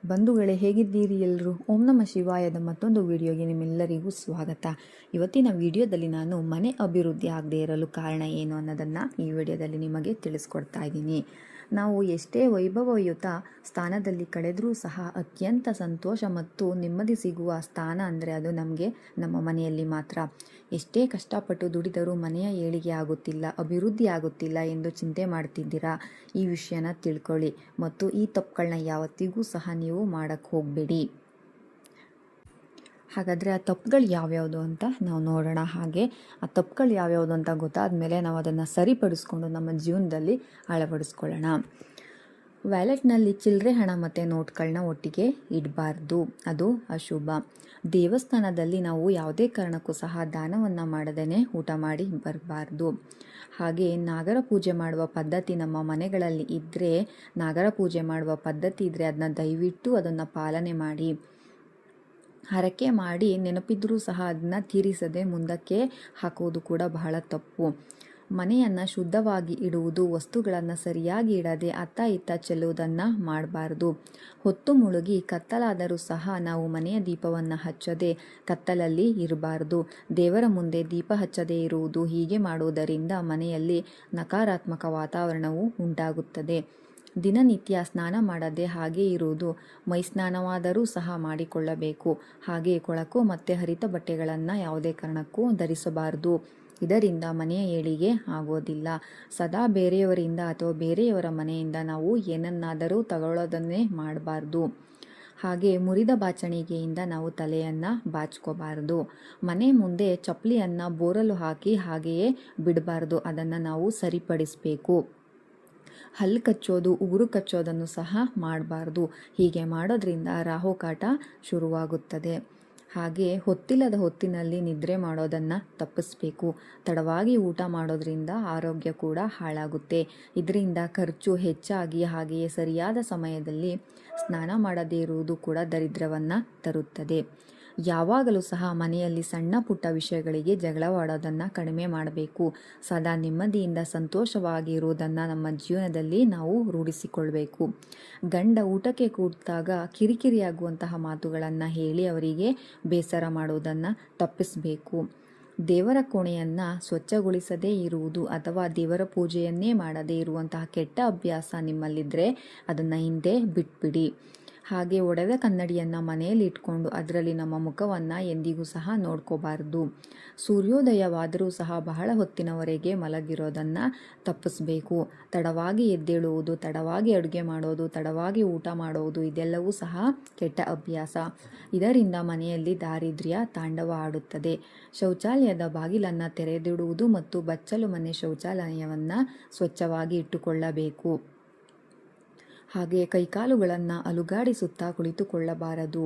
ಬಂಧುಗಳೇ, ಹೇಗಿದ್ದೀರಿ ಎಲ್ಲರೂ? ಓಂ ನಮಃ ಶಿವಾಯದ ಮತ್ತೊಂದು ವಿಡಿಯೋಗೆ ನಿಮ್ಮೆಲ್ಲರಿಗೂ ಸ್ವಾಗತ. ಇವತ್ತಿನ ವಿಡಿಯೋದಲ್ಲಿ ನಾನು ಮನೆ ಅಭಿವೃದ್ಧಿ ಆಗದೆ ಇರಲು ಕಾರಣ ಏನು ಅನ್ನೋದನ್ನು ಈ ವಿಡಿಯೋದಲ್ಲಿ ನಿಮಗೆ ತಿಳಿಸ್ಕೊಡ್ತಾ ಇದ್ದೀನಿ. ನಾವು ಎಷ್ಟೇ ವೈಭವಯುತ ಸ್ಥಾನದಲ್ಲಿ ಕಳೆದರೂ ಸಹ ಅತ್ಯಂತ ಸಂತೋಷ ಮತ್ತು ನೆಮ್ಮದಿ ಸಿಗುವ ಸ್ಥಾನ ಅಂದರೆ ಅದು ನಮಗೆ ನಮ್ಮ ಮನೆಯಲ್ಲಿ ಮಾತ್ರ. ಎಷ್ಟೇ ಕಷ್ಟಪಟ್ಟು ದುಡಿದರೂ ಮನೆಯ ಏಳಿಗೆ ಆಗುತ್ತಿಲ್ಲ, ಅಭಿವೃದ್ಧಿ ಆಗುತ್ತಿಲ್ಲ ಎಂದು ಚಿಂತೆ ಮಾಡ್ತಿದ್ದೀರಾ? ಈ ವಿಷಯನ ತಿಳ್ಕೊಳ್ಳಿ ಮತ್ತು ಈ ತಪ್ಪುಗಳನ್ನ ಯಾವತ್ತಿಗೂ ಸಹ ನೀವು ಮಾಡೋಕ್ಕೆ ಹೋಗಬೇಡಿ. ಹಾಗಾದರೆ ಆ ತಪ್ಪುಗಳು ಯಾವ್ಯಾವುದು ಅಂತ ನಾವು ನೋಡೋಣ. ಹಾಗೆ ಆ ತಪ್ಪುಗಳು ಯಾವ್ಯಾವುದು ಅಂತ ಗೊತ್ತಾದ ಮೇಲೆ ನಾವು ಅದನ್ನು ಸರಿಪಡಿಸ್ಕೊಂಡು ನಮ್ಮ ಜೀವನದಲ್ಲಿ ಅಳವಡಿಸ್ಕೊಳ್ಳೋಣ. ವ್ಯಾಲೆಟ್ನಲ್ಲಿ ಚಿಲ್ಲರೆ ಹಣ ಮತ್ತು ನೋಟ್ಗಳನ್ನ ಒಟ್ಟಿಗೆ ಇಡಬಾರ್ದು, ಅದು ಅಶುಭ. ದೇವಸ್ಥಾನದಲ್ಲಿ ನಾವು ಯಾವುದೇ ಕಾರಣಕ್ಕೂ ಸಹ ದಾನವನ್ನು ಮಾಡದೇ ಊಟ ಮಾಡಿ ಬರಬಾರ್ದು. ಹಾಗೆ ನಾಗರ ಪೂಜೆ ಮಾಡುವ ಪದ್ಧತಿ ನಮ್ಮ ಮನೆಗಳಲ್ಲಿ ಇದ್ದರೆ, ನಾಗರ ಪೂಜೆ ಮಾಡುವ ಪದ್ಧತಿ ಇದ್ದರೆ ಅದನ್ನ ದಯವಿಟ್ಟು ಅದನ್ನು ಪಾಲನೆ ಮಾಡಿ. ಹರಕೆ ಮಾಡಿ ನೆನಪಿದ್ರೂ ಸಹ ಅದನ್ನ ತೀರಿಸದೆ ಮುಂದಕ್ಕೆ ಹಾಕೋದು ಕೂಡ ಬಹಳ ತಪ್ಪು. ಮನೆಯನ್ನು ಶುದ್ಧವಾಗಿ ಇಡುವುದು, ವಸ್ತುಗಳನ್ನು ಸರಿಯಾಗಿ ಇಡದೆ ಅತ್ತ ಇತ್ತ ಚೆಲ್ಲುವುದನ್ನು ಮಾಡಬಾರ್ದು. ಹೊತ್ತು ಮುಳುಗಿ ಕತ್ತಲಾದರೂ ಸಹ ನಾವು ಮನೆಯ ದೀಪವನ್ನು ಹಚ್ಚದೆ ಕತ್ತಲಲ್ಲಿ ಇರಬಾರ್ದು. ದೇವರ ಮುಂದೆ ದೀಪ ಹಚ್ಚದೇ ಇರುವುದು, ಹೀಗೆ ಮಾಡುವುದರಿಂದ ಮನೆಯಲ್ಲಿ ನಕಾರಾತ್ಮಕ ವಾತಾವರಣವು ಉಂಟಾಗುತ್ತದೆ. ದಿನನಿತ್ಯ ಸ್ನಾನ ಮಾಡದೆ ಹಾಗೆ ಇರುವುದು, ಮೈ ಸ್ನಾನವಾದರೂ ಸಹ ಮಾಡಿಕೊಳ್ಳಬೇಕು. ಹಾಗೆ ಕೊಳಕು ಮತ್ತು ಹರಿತ ಬಟ್ಟೆಗಳನ್ನು ಯಾವುದೇ ಕಾರಣಕ್ಕೂ ಧರಿಸಬಾರದು. ಇದರಿಂದ ಮನೆಯ ಏಳಿಗೆ ಆಗೋದಿಲ್ಲ. ಸದಾ ಬೇರೆಯವರಿಂದ ಅಥವಾ ಬೇರೆಯವರ ಮನೆಯಿಂದ ನಾವು ಏನನ್ನಾದರೂ ತಗೊಳ್ಳೋದನ್ನೇ ಮಾಡಬಾರ್ದು. ಹಾಗೆ ಮುರಿದ ಬಾಚಣಿಗೆಯಿಂದ ನಾವು ತಲೆಯನ್ನು ಬಾಚ್ಕೋಬಾರ್ದು. ಮನೆ ಮುಂದೆ ಚಪ್ಪಲಿಯನ್ನು ಬೋರಲು ಹಾಕಿ ಹಾಗೆಯೇ ಬಿಡಬಾರ್ದು, ಅದನ್ನು ನಾವು ಸರಿಪಡಿಸಬೇಕು. ಹಲ್ಲು ಕಚ್ಚೋದು, ಉಗುರು ಕಚ್ಚೋದನ್ನು ಸಹ ಮಾಡಬಾರ್ದು. ಹೀಗೆ ಮಾಡೋದ್ರಿಂದ ರಾಹುಕಾಟ ಶುರುವಾಗುತ್ತದೆ. ಹಾಗೆ ಹೊತ್ತಿಲ್ಲದ ಹೊತ್ತಿನಲ್ಲಿ ನಿದ್ರೆ ಮಾಡೋದನ್ನು ತಪ್ಪಿಸಬೇಕು. ತಡವಾಗಿ ಊಟ ಮಾಡೋದ್ರಿಂದ ಆರೋಗ್ಯ ಕೂಡ ಹಾಳಾಗುತ್ತೆ. ಇದರಿಂದ ಖರ್ಚು ಹೆಚ್ಚಾಗಿ ಹಾಗೆಯೇ ಸರಿಯಾದ ಸಮಯದಲ್ಲಿ ಸ್ನಾನ ಮಾಡದೇ ಇರುವುದು ಕೂಡ ದರಿದ್ರವನ್ನು ತರುತ್ತದೆ. ಯಾವಾಗಲೂ ಸಹ ಮನೆಯಲ್ಲಿ ಸಣ್ಣ ಪುಟ್ಟ ವಿಷಯಗಳಿಗೆ ಜಗಳವಾಡೋದನ್ನು ಕಡಿಮೆ ಮಾಡಬೇಕು. ಸದಾ ನೆಮ್ಮದಿಯಿಂದ ಸಂತೋಷವಾಗಿ ಇರುವುದನ್ನು ನಮ್ಮ ಜೀವನದಲ್ಲಿ ನಾವು ರೂಢಿಸಿಕೊಳ್ಬೇಕು. ಗಂಡ ಊಟಕ್ಕೆ ಕೂತಾಗ ಕಿರಿಕಿರಿಯಾಗುವಂತಹ ಮಾತುಗಳನ್ನು ಹೇಳಿ ಅವರಿಗೆ ಬೇಸರ ಮಾಡುವುದನ್ನು ತಪ್ಪಿಸಬೇಕು. ದೇವರ ಕೋಣೆಯನ್ನು ಸ್ವಚ್ಛಗೊಳಿಸದೇ ಇರುವುದು ಅಥವಾ ದೇವರ ಪೂಜೆಯನ್ನೇ ಮಾಡದೇ ಇರುವಂತಹ ಕೆಟ್ಟ ಅಭ್ಯಾಸ ನಿಮ್ಮಲ್ಲಿದ್ದರೆ ಅದನ್ನು ಹಿಂದೆ ಬಿಟ್ಬಿಡಿ. ಹಾಗೆ ಒಡೆದ ಕನ್ನಡಿಯನ್ನು ಮನೆಯಲ್ಲಿ ಇಟ್ಕೊಂಡು ಅದರಲ್ಲಿ ನಮ್ಮ ಮುಖವನ್ನು ಎಂದಿಗೂ ಸಹ ನೋಡ್ಕೋಬಾರ್ದು. ಸೂರ್ಯೋದಯವಾದರೂ ಸಹ ಬಹಳ ಹೊತ್ತಿನವರೆಗೆ ಮಲಗಿರೋದನ್ನು ತಪ್ಪಿಸಬೇಕು. ತಡವಾಗಿ ಎದ್ದೇಳುವುದು, ತಡವಾಗಿ ಅಡುಗೆ ಮಾಡೋದು, ತಡವಾಗಿ ಊಟ ಮಾಡೋದು ಇದೆಲ್ಲವೂ ಸಹ ಕೆಟ್ಟ ಅಭ್ಯಾಸ. ಇದರಿಂದ ಮನೆಯಲ್ಲಿ ದಾರಿದ್ರ್ಯ ತಾಂಡವ ಆಡುತ್ತದೆ. ಶೌಚಾಲಯದ ಬಾಗಿಲನ್ನು ತೆರೆದಿಡುವುದು ಮತ್ತು ಬಚ್ಚಲು ಮನೆ ಶೌಚಾಲಯವನ್ನು ಸ್ವಚ್ಛವಾಗಿ ಇಟ್ಟುಕೊಳ್ಳಬೇಕು. ಹಾಗೆ ಕೈಕಾಲುಗಳನ್ನು ಅಲುಗಾಡಿಸುತ್ತಾ ಕುಳಿತುಕೊಳ್ಳಬಾರದು.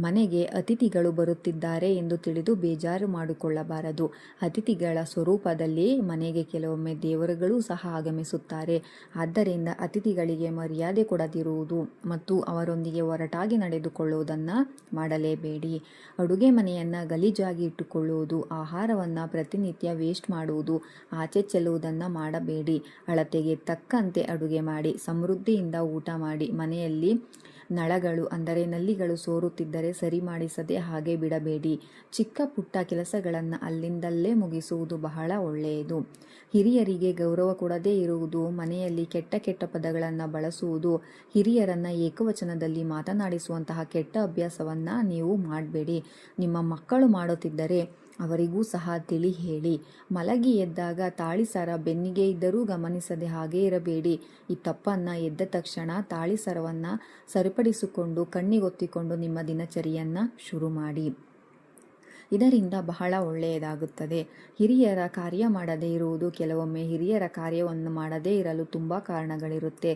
ಮನೆಗೆ ಅತಿಥಿಗಳು ಬರುತ್ತಿದ್ದಾರೆ ಎಂದು ತಿಳಿದು ಬೇಜಾರು ಮಾಡಿಕೊಳ್ಳಬಾರದು. ಅತಿಥಿಗಳ ಸ್ವರೂಪದಲ್ಲಿ ಮನೆಗೆ ಕೆಲವೊಮ್ಮೆ ದೇವರುಗಳು ಸಹ ಆಗಮಿಸುತ್ತಾರೆ. ಆದ್ದರಿಂದ ಅತಿಥಿಗಳಿಗೆ ಮರ್ಯಾದೆ ಕೊಡದಿರುವುದು ಮತ್ತು ಅವರೊಂದಿಗೆ ಒರಟಾಗಿ ನಡೆದುಕೊಳ್ಳುವುದನ್ನು ಮಾಡಲೇಬೇಡಿ. ಅಡುಗೆ ಮನೆಯನ್ನು ಗಲೀಜಾಗಿ ಇಟ್ಟುಕೊಳ್ಳುವುದು, ಆಹಾರವನ್ನು ಪ್ರತಿನಿತ್ಯ ವೇಸ್ಟ್ ಮಾಡುವುದು, ಆಚೆ ಚೆಲ್ಲುವುದನ್ನು ಮಾಡಬೇಡಿ. ಅಳತೆಗೆ ತಕ್ಕಂತೆ ಅಡುಗೆ ಮಾಡಿ ಸಮೃದ್ಧಿಯಿಂದ ಊಟ ಮಾಡಿ. ಮನೆಯಲ್ಲಿ ನಳಗಳು ಅಂದರೆ ನಲ್ಲಿಗಳು ಸೋರುತ್ತಿದ್ದರೆ ಸರಿ ಮಾಡಿಸದೆ ಹಾಗೆ ಬಿಡಬೇಡಿ. ಚಿಕ್ಕ ಪುಟ್ಟ ಕೆಲಸಗಳನ್ನು ಅಲ್ಲಿಂದಲ್ಲೇ ಮುಗಿಸುವುದು ಬಹಳ ಒಳ್ಳೆಯದು. ಹಿರಿಯರಿಗೆ ಗೌರವ ಕೊಡದೇ ಇರುವುದು, ಮನೆಯಲ್ಲಿ ಕೆಟ್ಟ ಕೆಟ್ಟ ಪದಗಳನ್ನು ಬಳಸುವುದು, ಹಿರಿಯರನ್ನು ಏಕವಚನದಲ್ಲಿ ಮಾತನಾಡಿಸುವಂತಹ ಕೆಟ್ಟ ಅಭ್ಯಾಸವನ್ನು ನೀವು ಮಾಡಬೇಡಿ. ನಿಮ್ಮ ಮಕ್ಕಳು ಮಾಡುತ್ತಿದ್ದರೆ ಅವರಿಗೂ ಸಹ ತಿಳಿ ಹೇಳಿ. ಮಲಗಿ ಎದ್ದಾಗ ತಾಳಿಸರ ಬೆನ್ನಿಗೆ ಇದ್ದರೂ ಗಮನಿಸದೆ ಹಾಗೇ ಇರಬೇಡಿ. ಈ ತಪ್ಪನ್ನು ಎದ್ದ ತಕ್ಷಣ ತಾಳಿಸರವನ್ನು ಸರಿಪಡಿಸಿಕೊಂಡು ಕಣ್ಣಿಗೊತ್ತಿಕೊಂಡು ನಿಮ್ಮ ದಿನಚರಿಯನ್ನು ಶುರು ಮಾಡಿ. ಇದರಿಂದ ಬಹಳ ಒಳ್ಳೆಯದಾಗುತ್ತದೆ. ಹಿರಿಯರ ಕಾರ್ಯ ಮಾಡದೇ ಇರುವುದು, ಕೆಲವೊಮ್ಮೆ ಹಿರಿಯರ ಕಾರ್ಯವನ್ನು ಮಾಡದೇ ಇರಲು ತುಂಬ ಕಾರಣಗಳಿರುತ್ತೆ.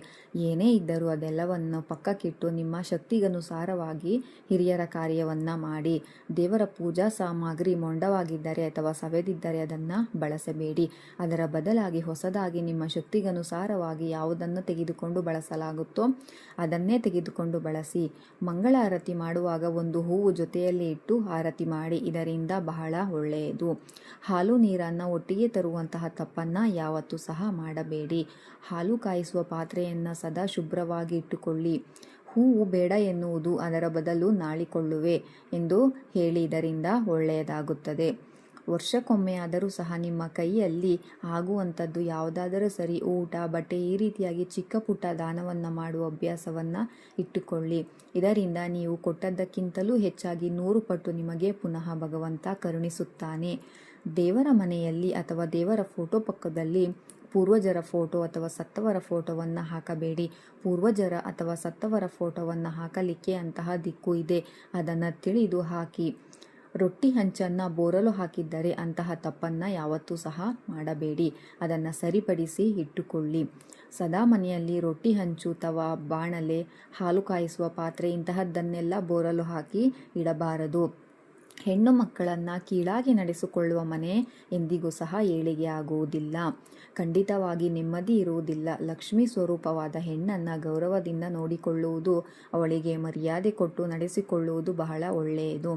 ಏನೇ ಇದ್ದರೂ ಅದೆಲ್ಲವನ್ನು ಪಕ್ಕಕ್ಕಿಟ್ಟು ನಿಮ್ಮ ಶಕ್ತಿಗನುಸಾರವಾಗಿ ಹಿರಿಯರ ಕಾರ್ಯವನ್ನು ಮಾಡಿ. ದೇವರ ಪೂಜಾ ಸಾಮಗ್ರಿ ಮೊಂಡವಾಗಿದ್ದರೆ ಅಥವಾ ಸವೆದಿದ್ದರೆ ಅದನ್ನು ಬಳಸಬೇಡಿ. ಅದರ ಬದಲಾಗಿ ಹೊಸದಾಗಿ ನಿಮ್ಮ ಶಕ್ತಿಗನುಸಾರವಾಗಿ ಯಾವುದನ್ನು ತೆಗೆದುಕೊಂಡು ಬಳಸಲಾಗುತ್ತೋ ಅದನ್ನೇ ತೆಗೆದುಕೊಂಡು ಬಳಸಿ. ಮಂಗಳಾರತಿ ಮಾಡುವಾಗ ಒಂದು ಹೂವು ಜೊತೆಯಲ್ಲಿ ಇಟ್ಟು ಆರತಿ ಮಾಡಿ. ಇದರಿಂದ ಬಹಳ ಒಳ್ಳೆಯದು. ಹಾಲು ನೀರನ್ನು ಒಟ್ಟಿಗೆ ತರುವಂತಹ ತಪ್ಪನ್ನು ಯಾವತ್ತೂ ಸಹ ಮಾಡಬೇಡಿ. ಹಾಲು ಕಾಯಿಸುವ ಪಾತ್ರೆಯನ್ನು ಸದಾ ಶುಭ್ರವಾಗಿ ಇಟ್ಟುಕೊಳ್ಳಿ. ಹೂವು ಬೇಡ ಎನ್ನುವುದು, ಅದರ ಬದಲು ನಾಳಿಕೊಳ್ಳುವೆ ಎಂದು ಹೇಳಿ, ಇದರಿಂದ ಒಳ್ಳೆಯದಾಗುತ್ತದೆ. ವರ್ಷಕ್ಕೊಮ್ಮೆ ಆದರೂ ಸಹ ನಿಮ್ಮ ಕೈಯಲ್ಲಿ ಆಗುವಂಥದ್ದು ಯಾವುದಾದರೂ ಸರಿ, ಊಟ, ಬಟ್ಟೆ, ಈ ರೀತಿಯಾಗಿ ಚಿಕ್ಕ ಪುಟ್ಟ ದಾನವನ್ನು ಮಾಡುವ ಅಭ್ಯಾಸವನ್ನು ಇಟ್ಟುಕೊಳ್ಳಿ. ಇದರಿಂದ ನೀವು ಕೊಟ್ಟದ್ದಕ್ಕಿಂತಲೂ ಹೆಚ್ಚಾಗಿ 100 ಪಟ್ಟು ನಿಮಗೆ ಪುನಃ ಭಗವಂತ ಕರುಣಿಸುತ್ತಾನೆ. ದೇವರ ಮನೆಯಲ್ಲಿ ಅಥವಾ ದೇವರ ಫೋಟೋ ಪಕ್ಕದಲ್ಲಿ ಪೂರ್ವಜರ ಫೋಟೋ ಅಥವಾ ಸತ್ತವರ ಫೋಟೋವನ್ನು ಹಾಕಬೇಡಿ. ಪೂರ್ವಜರ ಅಥವಾ ಸತ್ತವರ ಫೋಟೋವನ್ನು ಹಾಕಲಿಕ್ಕೆ ಅಂತಹ ದಿಕ್ಕು ಇದೆ, ಅದನ್ನು ತಿಳಿದು ಹಾಕಿ. ರೊಟ್ಟಿ ಹಂಚನ್ನು ಬೋರಲು ಹಾಕಿದ್ದರೆ ಅಂತಹ ತಪ್ಪನ್ನು ಯಾವತ್ತೂ ಸಹ ಮಾಡಬೇಡಿ. ಅದನ್ನು ಸರಿಪಡಿಸಿ ಇಟ್ಟುಕೊಳ್ಳಿ. ಸದಾ ಮನೆಯಲ್ಲಿ ರೊಟ್ಟಿ ಹಂಚು, ತವಾ, ಬಾಣಲೆ, ಹಾಲು ಕಾಯಿಸುವ ಪಾತ್ರೆ ಇಂತಹದ್ದನ್ನೆಲ್ಲ ಬೋರಲು ಹಾಕಿ ಇಡಬಾರದು. ಹೆಣ್ಣು ಮಕ್ಕಳನ್ನು ಕೀಳಾಗಿ ನಡೆಸಿಕೊಳ್ಳುವ ಮನೆ ಎಂದಿಗೂ ಸಹ ಏಳಿಗೆ ಆಗುವುದಿಲ್ಲ, ಖಂಡಿತವಾಗಿ ನೆಮ್ಮದಿ ಇರುವುದಿಲ್ಲ. ಲಕ್ಷ್ಮೀ ಸ್ವರೂಪವಾದ ಹೆಣ್ಣನ್ನು ಗೌರವದಿಂದ ನೋಡಿಕೊಳ್ಳುವುದು, ಅವಳಿಗೆ ಮರ್ಯಾದೆ ಕೊಟ್ಟು ನಡೆಸಿಕೊಳ್ಳುವುದು ಬಹಳ ಒಳ್ಳೆಯದು.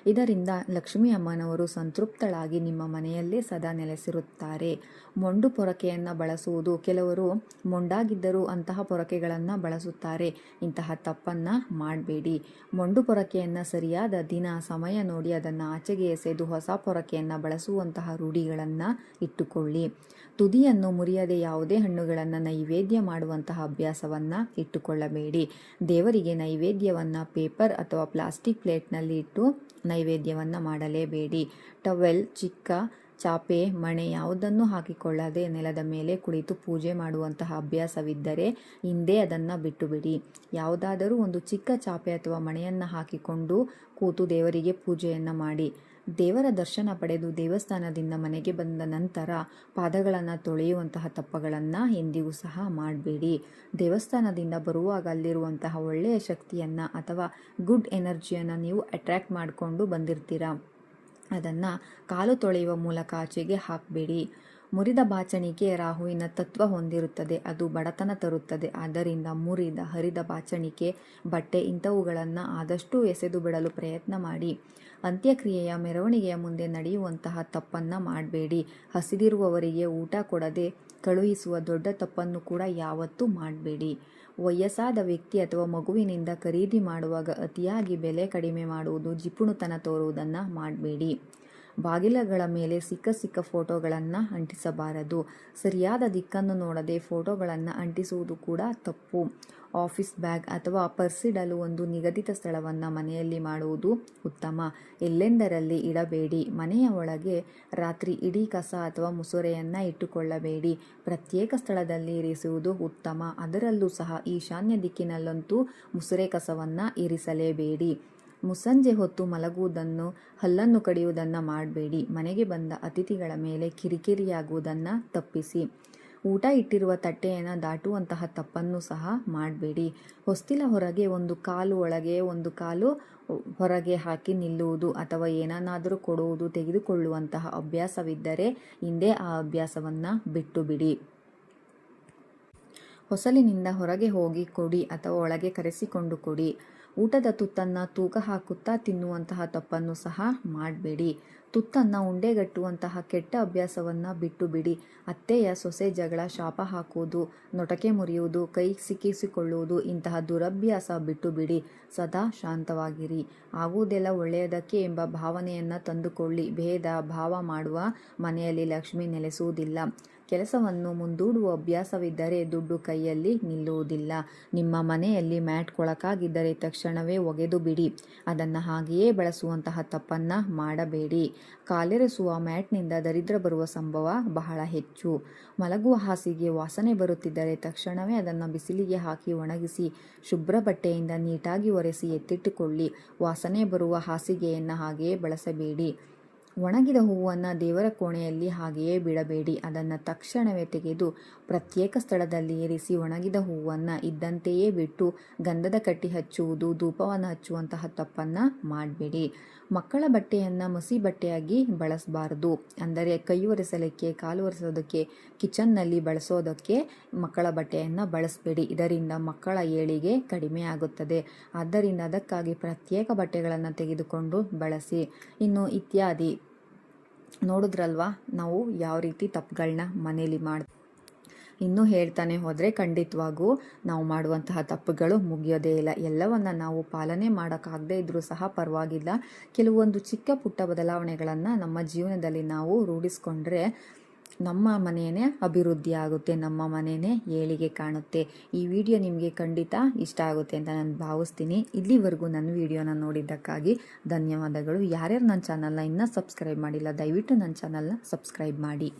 ಇದರಿಂದ ಲಕ್ಷ್ಮೀ ಅಮ್ಮನವರು ಸಂತೃಪ್ತಳಾಗಿ ನಿಮ್ಮ ಮನೆಯಲ್ಲೇ ಸದಾ ನೆಲೆಸಿರುತ್ತಾರೆ. ಮೊಂಡು ಪೊರಕೆಯನ್ನು ಬಳಸುವುದು, ಕೆಲವರು ಮೊಂಡಾಗಿದ್ದರೂ ಅಂತಹ ಪೊರಕೆಗಳನ್ನು ಬಳಸುತ್ತಾರೆ. ಇಂತಹ ತಪ್ಪನ್ನು ಮಾಡಬೇಡಿ. ಮೊಂಡು ಪೊರಕೆಯನ್ನು ಸರಿಯಾದ ದಿನ ಸಮಯ ನೋಡಿ ಅದನ್ನು ಆಚೆಗೆ ಎಸೆದು ಹೊಸ ಪೊರಕೆಯನ್ನು ಬಳಸುವಂತಹ ರೂಢಿಗಳನ್ನು ಇಟ್ಟುಕೊಳ್ಳಿ. ತುದಿಯನ್ನು ಮುರಿಯದೆ ಯಾವುದೇ ಹಣ್ಣುಗಳನ್ನು ನೈವೇದ್ಯ ಮಾಡುವಂತಹ ಅಭ್ಯಾಸವನ್ನು ಇಟ್ಟುಕೊಳ್ಳಬೇಡಿ. ದೇವರಿಗೆ ನೈವೇದ್ಯವನ್ನು ಪೇಪರ್ ಅಥವಾ ಪ್ಲಾಸ್ಟಿಕ್ ಪ್ಲೇಟ್ನಲ್ಲಿ ಇಟ್ಟು ನೈವೇದ್ಯವನ್ನು ಮಾಡಲೇಬೇಡಿ. ಟವೆಲ್, ಚಿಕ್ಕ ಚಾಪೆ, ಮಣೆ ಯಾವುದನ್ನು ಹಾಕಿಕೊಳ್ಳದೆ ನೆಲದ ಮೇಲೆ ಕುಳಿತು ಪೂಜೆ ಮಾಡುವಂತಹ ಅಭ್ಯಾಸವಿದ್ದರೆ ಹಿಂದೆ ಅದನ್ನು ಬಿಟ್ಟು ಬಿಡಿ. ಯಾವುದಾದರೂ ಒಂದು ಚಿಕ್ಕ ಚಾಪೆ ಅಥವಾ ಮಣೆಯನ್ನು ಹಾಕಿಕೊಂಡು ಕೂತು ದೇವರಿಗೆ ಪೂಜೆಯನ್ನು ಮಾಡಿ. ದೇವರ ದರ್ಶನ ಪಡೆದು ದೇವಸ್ಥಾನದಿಂದ ಮನೆಗೆ ಬಂದ ನಂತರ ಪಾದಗಳನ್ನು ತೊಳೆಯುವಂತಹ ತಪ್ಪುಗಳನ್ನು ಎಂದಿಗೂ ಸಹ ಮಾಡಬೇಡಿ. ದೇವಸ್ಥಾನದಿಂದ ಬರುವಾಗ ಅಲ್ಲಿರುವಂತಹ ಒಳ್ಳೆಯ ಶಕ್ತಿಯನ್ನು ಅಥವಾ ಗುಡ್ ಎನರ್ಜಿಯನ್ನು ನೀವು ಅಟ್ರ್ಯಾಕ್ಟ್ ಮಾಡಿಕೊಂಡು ಬಂದಿರ್ತೀರ, ಅದನ್ನು ಕಾಲು ತೊಳೆಯುವ ಮೂಲಕ ಆಚೆಗೆ ಹಾಕಬೇಡಿ. ಮುರಿದ ಬಾಚಣಿಕೆ ರಾಹುವಿನ ತತ್ವ ಹೊಂದಿರುತ್ತದೆ, ಅದು ಬಡತನ ತರುತ್ತದೆ. ಆದ್ದರಿಂದ ಮುರಿದ, ಹರಿದ ಬಾಚಣಿಕೆ, ಬಟ್ಟೆ ಇಂಥವುಗಳನ್ನು ಆದಷ್ಟು ಎಸೆದು ಬಿಡಲು ಪ್ರಯತ್ನ ಮಾಡಿ. ಅಂತ್ಯಕ್ರಿಯೆಯ ಮೆರವಣಿಗೆಯ ಮುಂದೆ ನಡೆಯುವಂತಹ ತಪ್ಪನ್ನು ಮಾಡಬೇಡಿ. ಹಸಿದಿರುವವರಿಗೆ ಊಟ ಕೊಡದೆ ಕಳುಹಿಸುವ ದೊಡ್ಡ ತಪ್ಪನ್ನು ಕೂಡ ಯಾವತ್ತೂ ಮಾಡಬೇಡಿ. ವಯಸ್ಸಾದ ವ್ಯಕ್ತಿ ಅಥವಾ ಮಗುವಿನಿಂದ ಖರೀದಿ ಮಾಡುವಾಗ ಅತಿಯಾಗಿ ಬೆಲೆ ಕಡಿಮೆ ಮಾಡುವುದು, ಜಿಪುಣತನ ತೋರುವುದನ್ನು ಮಾಡಬೇಡಿ. ಬಾಗಿಲುಗಳ ಮೇಲೆ ಸಿಕ್ಕ ಫೋಟೋಗಳನ್ನು ಅಂಟಿಸಬಾರದು. ಸರಿಯಾದ ದಿಕ್ಕನ್ನು ನೋಡದೆ ಫೋಟೋಗಳನ್ನು ಅಂಟಿಸುವುದು ಕೂಡ ತಪ್ಪು. ಆಫೀಸ್ ಬ್ಯಾಗ್ ಅಥವಾ ಪರ್ಸಿಡಲು ಒಂದು ನಿಗದಿತ ಸ್ಥಳವನ್ನು ಮನೆಯಲ್ಲಿ ಮಾಡುವುದು ಉತ್ತಮ. ಎಲ್ಲೆಂದರಲ್ಲಿ ಇಡಬೇಡಿ. ಮನೆಯ ಒಳಗೆ ರಾತ್ರಿ ಇಡೀ ಕಸ ಅಥವಾ ಮುಸುರೆಯನ್ನು ಇಟ್ಟುಕೊಳ್ಳಬೇಡಿ. ಪ್ರತ್ಯೇಕ ಸ್ಥಳದಲ್ಲಿ ಇರಿಸುವುದು ಉತ್ತಮ. ಅದರಲ್ಲೂ ಸಹ ಈಶಾನ್ಯ ದಿಕ್ಕಿನಲ್ಲಂತೂ ಮುಸುರೆ ಕಸವನ್ನು ಇರಿಸಲೇಬೇಡಿ. ಮುಸ್ಸಂಜೆ ಹೊತ್ತು ಮಲಗುವುದನ್ನು, ಹಲ್ಲನ್ನು ಕಡಿಯುವುದನ್ನು ಮಾಡಬೇಡಿ. ಮನೆಗೆ ಬಂದ ಅತಿಥಿಗಳ ಮೇಲೆ ಕಿರಿಕಿರಿಯಾಗುವುದನ್ನು ತಪ್ಪಿಸಿ. ಊಟ ಇಟ್ಟಿರುವ ತಟ್ಟೆಯನ್ನು ದಾಟುವಂತಹ ತಪ್ಪನ್ನು ಸಹ ಮಾಡಬೇಡಿ. ಹೊಸ್ತಿಲ ಹೊರಗೆ ಒಂದು ಕಾಲು ಒಳಗೆ ಒಂದು ಕಾಲು ಹೊರಗೆ ಹಾಕಿ ನಿಲ್ಲುವುದು ಅಥವಾ ಏನನ್ನಾದರೂ ಕೊಡುವುದು, ತೆಗೆದುಕೊಳ್ಳುವಂತಹ ಅಭ್ಯಾಸವಿದ್ದರೆ ಹಿಂದೆ ಆ ಅಭ್ಯಾಸವನ್ನು ಬಿಟ್ಟು ಬಿಡಿ. ಹೊಸಲಿನಿಂದ ಹೊರಗೆ ಹೋಗಿ ಕೊಡಿ ಅಥವಾ ಒಳಗೆ ಕರೆಸಿಕೊಂಡು ಕೊಡಿ. ಊಟದ ತುತ್ತನ್ನು ತೂಕ ಹಾಕುತ್ತಾ ತಿನ್ನುವಂತಹ ತಪ್ಪನ್ನು ಸಹ ಮಾಡಬೇಡಿ. ತುತ್ತನ್ನು ಉಂಡೆಗಟ್ಟುವಂತಹ ಕೆಟ್ಟ ಅಭ್ಯಾಸವನ್ನು ಬಿಟ್ಟು ಬಿಡಿ. ಅತ್ತೆಯ ಸೊಸೆ ಜಗಳ, ಶಾಪ ಹಾಕುವುದು, ನೊಟಕೆ ಮುರಿಯುವುದು, ಕೈ ಸಿಕ್ಕಿಸಿಕೊಳ್ಳುವುದು ಇಂತಹ ದುರಭ್ಯಾಸ ಬಿಟ್ಟು ಬಿಡಿ. ಸದಾ ಶಾಂತವಾಗಿರಿ. ಆಗುವುದೆಲ್ಲ ಒಳ್ಳೆಯದಕ್ಕೆ ಎಂಬ ಭಾವನೆಯನ್ನು ತಂದುಕೊಳ್ಳಿ. ಭೇದ ಭಾವ ಮಾಡುವ ಮನೆಯಲ್ಲಿ ಲಕ್ಷ್ಮಿ ನೆಲೆಸುವುದಿಲ್ಲ. ಕೆಲಸವನ್ನು ಮುಂದೂಡುವ ಅಭ್ಯಾಸವಿದ್ದರೆ ದುಡ್ಡು ಕೈಯಲ್ಲಿ ನಿಲ್ಲುವುದಿಲ್ಲ. ನಿಮ್ಮ ಮನೆಯಲ್ಲಿ ಮ್ಯಾಟ್ ಕೊಳಕಾಗಿದ್ದರೆ ತಕ್ಷಣವೇ ಒಗೆದು ಬಿಡಿ. ಅದನ್ನು ಹಾಗೆಯೇ ಬಳಸುವಂತಹ ತಪ್ಪನ್ನು ಮಾಡಬೇಡಿ. ಕಾಲೆರೆಸುವ ಮ್ಯಾಟ್ನಿಂದ ದರಿದ್ರ ಬರುವ ಸಂಭವ ಬಹಳ ಹೆಚ್ಚು. ಮಲಗುವ ಹಾಸಿಗೆ ವಾಸನೆ ಬರುತ್ತಿದ್ದರೆ ತಕ್ಷಣವೇ ಅದನ್ನು ಬಿಸಿಲಿಗೆ ಹಾಕಿ ಒಣಗಿಸಿ ಶುಭ್ರ ಬಟ್ಟೆಯಿಂದ ನೀಟಾಗಿ ಒರೆಸಿ ಎತ್ತಿಟ್ಟುಕೊಳ್ಳಿ. ವಾಸನೆ ಬರುವ ಹಾಸಿಗೆಯನ್ನು ಹಾಗೆಯೇ ಬಳಸಬೇಡಿ. ಒಣಗಿದ ಹೂವನ್ನು ದೇವರ ಕೋಣೆಯಲ್ಲಿ ಹಾಗೆಯೇ ಬಿಡಬೇಡಿ. ಅದನ್ನು ತಕ್ಷಣವೇ ತೆಗೆದು ಪ್ರತ್ಯೇಕ ಸ್ಥಳದಲ್ಲಿ ಇರಿಸಿ ಒಣಗಿದ ಹೂವನ್ನು ಇದ್ದಂತೆಯೇ ಬಿಟ್ಟು ಗಂಧದ ಕಟ್ಟಿ ಹಚ್ಚುವುದು, ಧೂಪವನ್ನು ಹಚ್ಚುವಂತಹ ತಪ್ಪನ್ನು ಮಾಡಬೇಡಿ. ಮಕ್ಕಳ ಬಟ್ಟೆಯನ್ನು ಮಸಿ ಬಟ್ಟೆಯಾಗಿ ಬಳಸಬಾರದು. ಅಂದರೆ ಕೈ ಒರೆಸಲಿಕ್ಕೆ, ಕಾಲು ಒರೆಸೋದಕ್ಕೆ, ಕಿಚನ್ನಲ್ಲಿ ಬಳಸೋದಕ್ಕೆ ಮಕ್ಕಳ ಬಟ್ಟೆಯನ್ನು ಬಳಸಬೇಡಿ. ಇದರಿಂದ ಮಕ್ಕಳ ಏಳಿಗೆ ಕಡಿಮೆ ಆಗುತ್ತದೆ. ಆದ್ದರಿಂದ ಅದಕ್ಕಾಗಿ ಪ್ರತ್ಯೇಕ ಬಟ್ಟೆಗಳನ್ನು ತೆಗೆದುಕೊಂಡು ಬಳಸಿ. ಇನ್ನು ಇತ್ಯಾದಿ ನೋಡಿದ್ರಲ್ವಾ ನಾವು ಯಾವ ರೀತಿ ತಪ್ಪುಗಳನ್ನ ಮನೇಲಿ ಇನ್ನೂ ಹೇಳ್ತಾನೆ ಹೋದರೆ ಖಂಡಿತವಾಗೂ ನಾವು ಮಾಡುವಂತಹ ತಪ್ಪುಗಳು ಮುಗಿಯೋದೇ ಇಲ್ಲ. ಎಲ್ಲವನ್ನು ನಾವು ಪಾಲನೆ ಮಾಡೋಕ್ಕಾಗದೇ ಇದ್ದರೂ ಸಹ ಪರವಾಗಿಲ್ಲ, ಕೆಲವೊಂದು ಚಿಕ್ಕ ಪುಟ್ಟ ಬದಲಾವಣೆಗಳನ್ನು ನಮ್ಮ ಜೀವನದಲ್ಲಿ ನಾವು ರೂಢಿಸ್ಕೊಂಡ್ರೆ ನಮ್ಮ ಮನೆಯೇ ಅಭಿವೃದ್ಧಿ ಆಗುತ್ತೆ, ನಮ್ಮ ಮನೆಯೇ ಏಳಿಗೆ ಕಾಣುತ್ತೆ. ಈ ವಿಡಿಯೋ ನಿಮಗೆ ಖಂಡಿತ ಇಷ್ಟ ಆಗುತ್ತೆ ಅಂತ ನಾನು ಭಾವಿಸ್ತೀನಿ. ಇಲ್ಲಿವರೆಗೂ ನನ್ನ ವಿಡಿಯೋನ ನೋಡಿದ್ದಕ್ಕಾಗಿ ಧನ್ಯವಾದಗಳು. ಯಾರ್ಯಾರು ನನ್ನ ಚಾನಲ್ನ ಇನ್ನೂ ಸಬ್ಸ್ಕ್ರೈಬ್ ಮಾಡಿಲ್ಲ, ದಯವಿಟ್ಟು ನನ್ನ ಚಾನಲ್ನ ಸಬ್ಸ್ಕ್ರೈಬ್ ಮಾಡಿ.